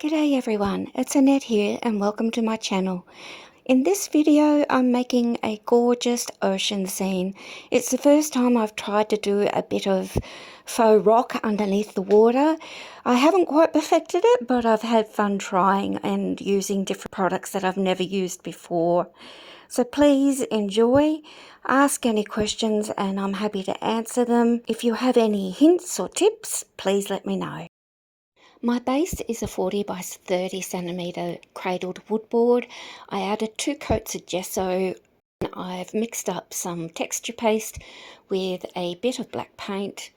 G'day everyone, it's Annette here and welcome to my channel. In this video I'm making a gorgeous ocean scene. It's the first time I've tried to do a bit of faux rock underneath the water. I haven't quite perfected it, but I've had fun trying and using different products that I've never used before. So please enjoy, ask any questions and I'm happy to answer them. If you have any hints or tips, please let me know. My base is a 40 by 30 centimetre cradled wood board. I added 2 coats of gesso. I've mixed up some texture paste with a bit of black paint.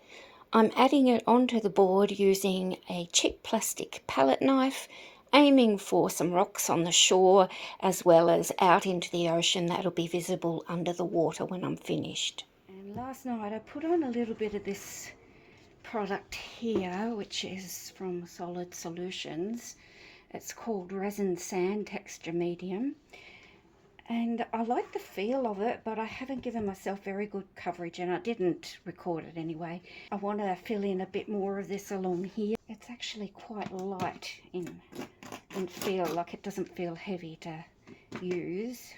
I'm adding it onto the board using a cheap plastic palette knife, aiming for some rocks on the shore as well as out into the ocean that'll be visible under the water when I'm finished. And last night I put on a little bit of this product here, which is from Solid Solutions. It's called Resin Sand Texture Medium, and I like the feel of it, but I haven't given myself very good coverage and I didn't record it anyway. I want to fill in a bit more of this along here. It's actually quite light in feel, like it doesn't feel heavy to use.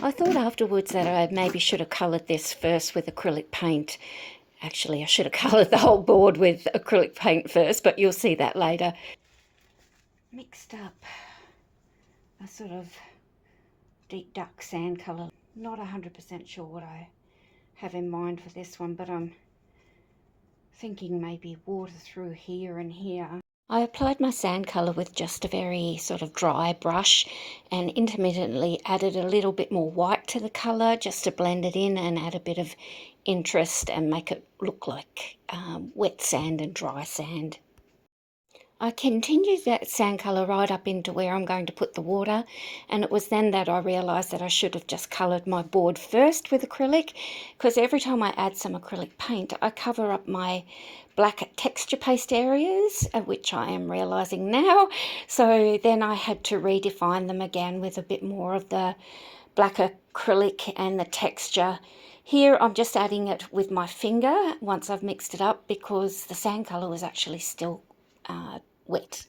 I thought afterwards that I maybe should have coloured this first with acrylic paint. Actually, I should have coloured the whole board with acrylic paint first, but you'll see that later. Mixed up a sort of deep dark sand colour. Not 100% sure what I have in mind for this one, but I'm thinking maybe water through here and here. I applied my sand colour with just a very sort of dry brush and intermittently added a little bit more white to the colour just to blend it in and add a bit of interest and make it look like wet sand and dry sand. I continued that sand colour right up into where I'm going to put the water, and it was then that I realised that I should have just coloured my board first with acrylic, because every time I add some acrylic paint I cover up my black texture paste areas, which I am realising now, so then I had to redefine them again with a bit more of the black acrylic and the texture. Here I'm just adding it with my finger once I've mixed it up, because the sand colour was actually still wet.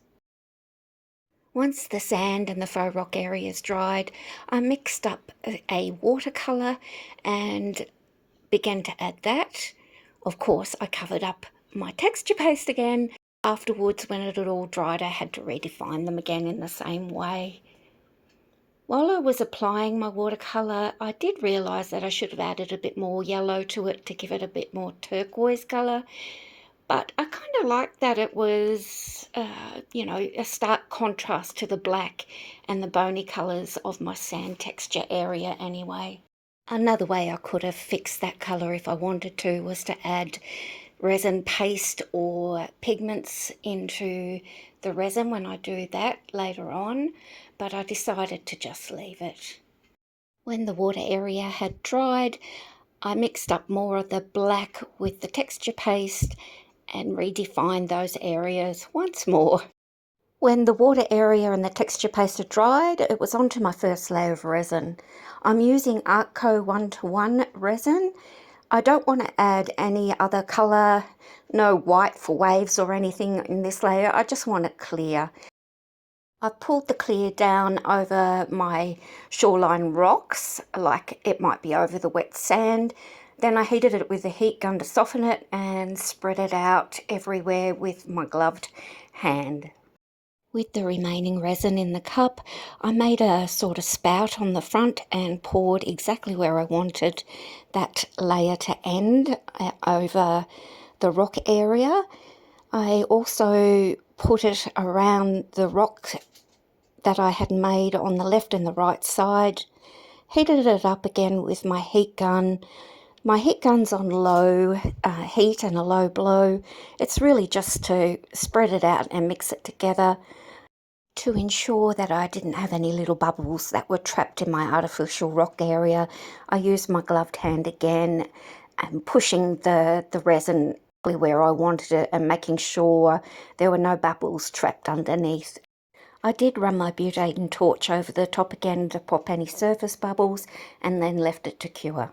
Once the sand and the faux rock areas dried, I mixed up a watercolour and began to add that. Of course, I covered up my texture paste again. Afterwards, when it had all dried, I had to redefine them again in the same way. While I was applying my watercolour, I did realise that I should have added a bit more yellow to it to give it a bit more turquoise colour. But I kind of liked that it was, you know, a stark contrast to the black and the bony colours of my sand texture area anyway. Another way I could have fixed that colour if I wanted to was to add resin paste or pigments into the resin when I do that later on, but I decided to just leave it. When the water area had dried, I mixed up more of the black with the texture paste and redefined those areas once more. When the water area and the texture paste had dried, it was onto my first layer of resin. I'm using Artco 1:1 resin. I don't want to add any other colour, no white for waves or anything in this layer. I just want it clear. I pulled the clear down over my shoreline rocks, like it might be over the wet sand. Then I heated it with a heat gun to soften it and spread it out everywhere with my gloved hand. With the remaining resin in the cup, I made a sort of spout on the front and poured exactly where I wanted that layer to end over the rock area. I also put it around the rock that I had made on the left and the right side, heated it up again with my heat gun. My heat gun's on low heat and a low blow. It's really just to spread it out and mix it together to ensure that I didn't have any little bubbles that were trapped in my artificial rock area. I used my gloved hand again and pushing the resin where I wanted it and making sure there were no bubbles trapped underneath. I did run my butane torch over the top again to pop any surface bubbles and then left it to cure.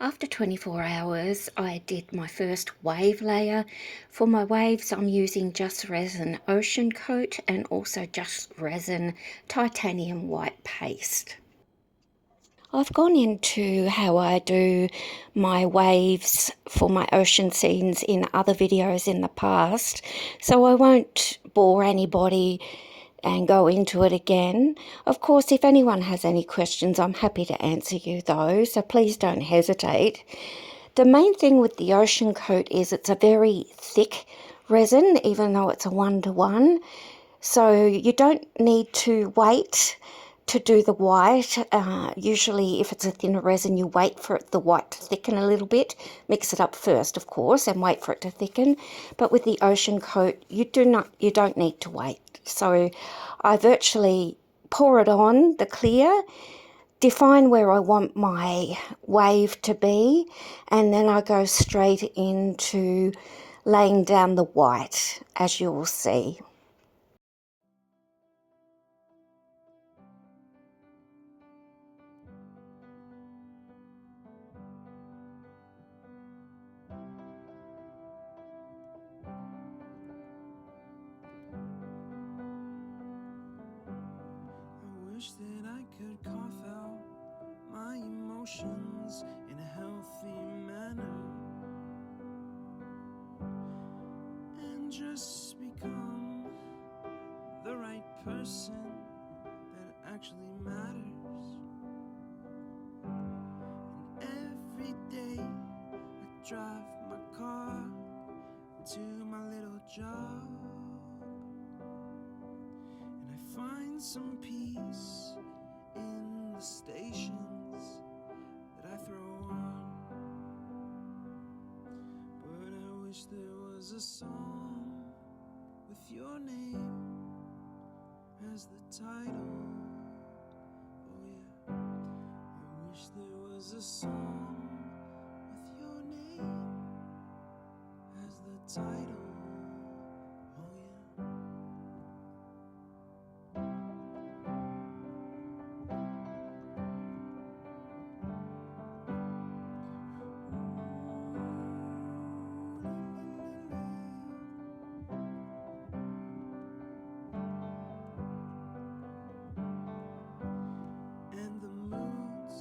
After 24 hours, I did my first wave layer. For my waves, I'm using Just Resin Ocean Coat and also Just Resin Titanium White Paste. I've gone into how I do my waves for my ocean scenes in other videos in the past, so I won't bore anybody and go into it again. Of course, if anyone has any questions, I'm happy to answer you though, so please don't hesitate. The main thing with the ocean coat is it's a very thick resin, even though it's a 1-to-1. So you don't need to wait to do the white. Usually if it's a thinner resin, you wait for the white to thicken a little bit. Mix it up first, of course, and wait for it to thicken. But with the ocean coat, you don't need to wait. So I virtually pour it on the clear, define where I want my wave to be, and then I go straight into laying down the white, as you will see. Wish that I could cough out my emotions in a healthy manner and just become the right person that actually matters. And every day I drive my car to my little job, and I find some peace in the stations that I throw on. But I wish there was a song with your name as the title. Oh yeah, I wish there was a song with your name as the title. Oh yeah. And the moods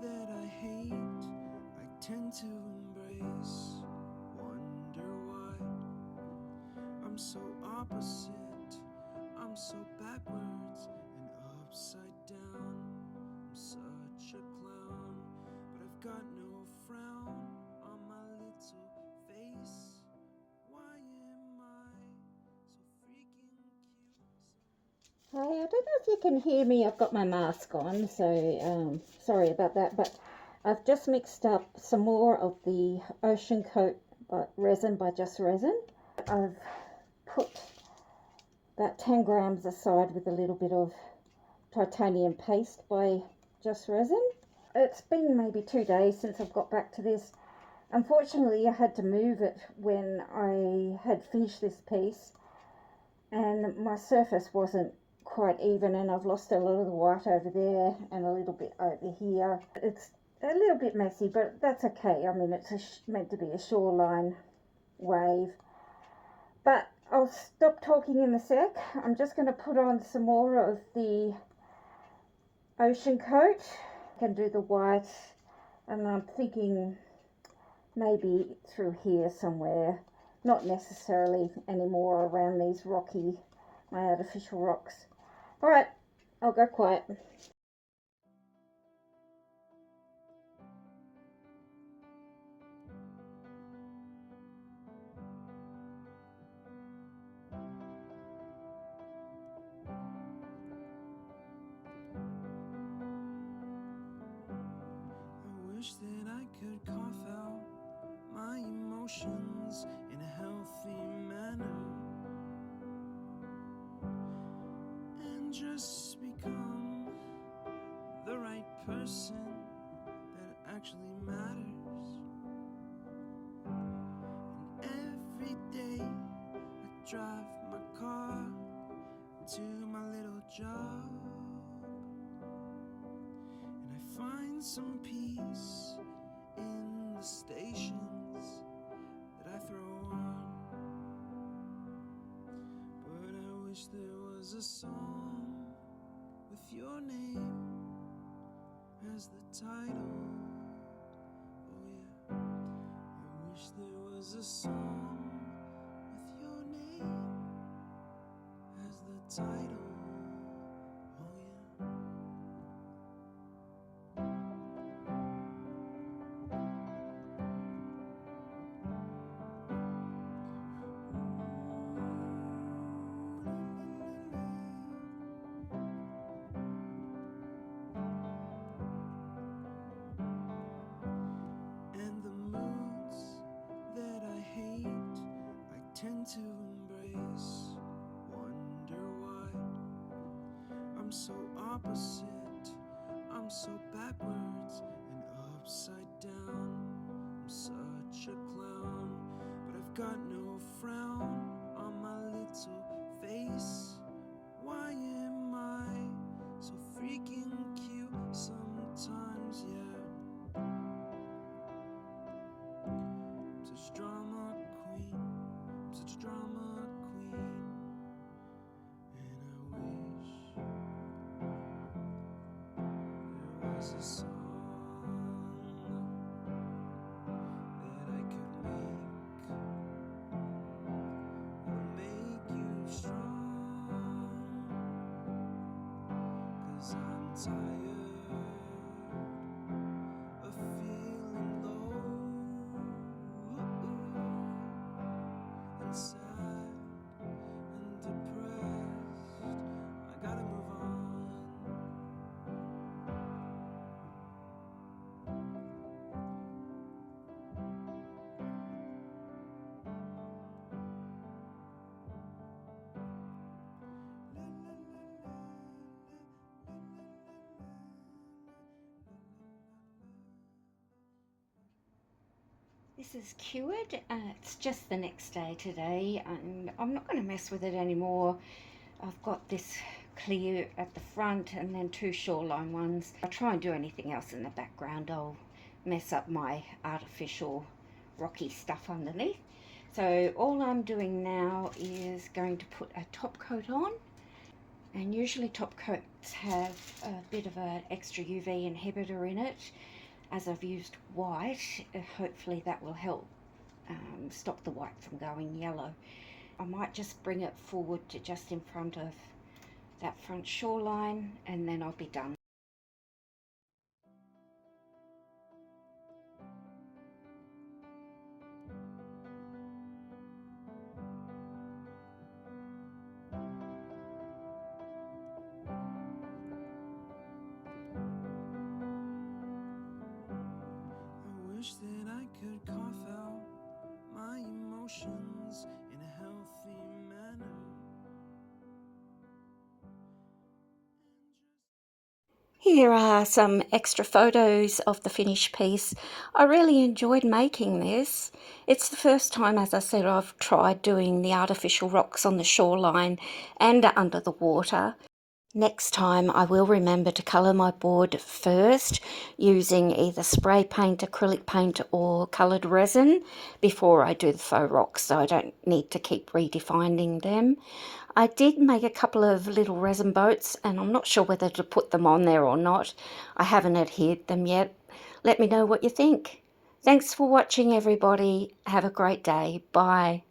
that I hate, I tend to embrace. Wonder why I'm so opposite, I'm so backwards and upside down. I'm such a clown, but I've got no frown on my little face. Why am I so freaking cute? Hey, I don't know if you can hear me. I've got my mask on, so sorry about that. But I've just mixed up some more of the Ocean Coat resin by Just Resin. I've put about 10 grams aside with a little bit of titanium paste by Just Resin. It's been maybe 2 days since I've got back to this. Unfortunately, I had to move it when I had finished this piece, and my surface wasn't quite even, and I've lost a lot of the white over there and a little bit over here. It's a little bit messy, but that's okay. I mean, it's meant to be a shoreline wave. But I'll stop talking in a sec. I'm just going to put on some more of the ocean coat. I can do the white, and I'm thinking maybe through here somewhere, not necessarily anymore around these my artificial rocks. All right, I'll go quiet. I wish that I could cough out my emotions in a healthy manner and just become the right person that actually matters. And every day I drive my car to my little job, and I find some peace in the stations that I throw on. But I wish there was a song with your name as the title. Oh yeah, I wish there was a song with your name as the title. Oh yeah. And the moods that I hate, I tend to embrace. Wonder why I'm so opposite, I'm so backwards and upside down. I'm such a clown, but I've got no frown on my little face. Why am I so freaking cute sometimes, yeah? I'm such a drama queen, I'm such a drama queen. And I wish there was a song that I could make that'll make you strong. 'Cause I'm tired of feeling low and sad and depressed. I gotta move on. This is cured. It's just the next day today, and I'm not going to mess with it anymore. I've got this clear at the front and then two shoreline ones. If I try and do anything else in the background, I'll mess up my artificial rocky stuff underneath. So all I'm doing now is going to put a top coat on, and usually top coats have a bit of an extra UV inhibitor in it. As I've used white, hopefully that will help stop the white from going yellow. I might just bring it forward to just in front of that front shoreline, and then I'll be done. I wish that I could cough out my emotions in a healthy manner. Here are some extra photos of the finished piece. I really enjoyed making this. It's the first time, as I said, I've tried doing the artificial rocks on the shoreline and under the water. Next time I will remember to colour my board first using either spray paint, acrylic paint or coloured resin before I do the faux rocks, so I don't need to keep redefining them. I did make a couple of little resin boats, and I'm not sure whether to put them on there or not. I haven't adhered them yet. Let me know what you think. Thanks for watching, everybody. Have a great day. Bye.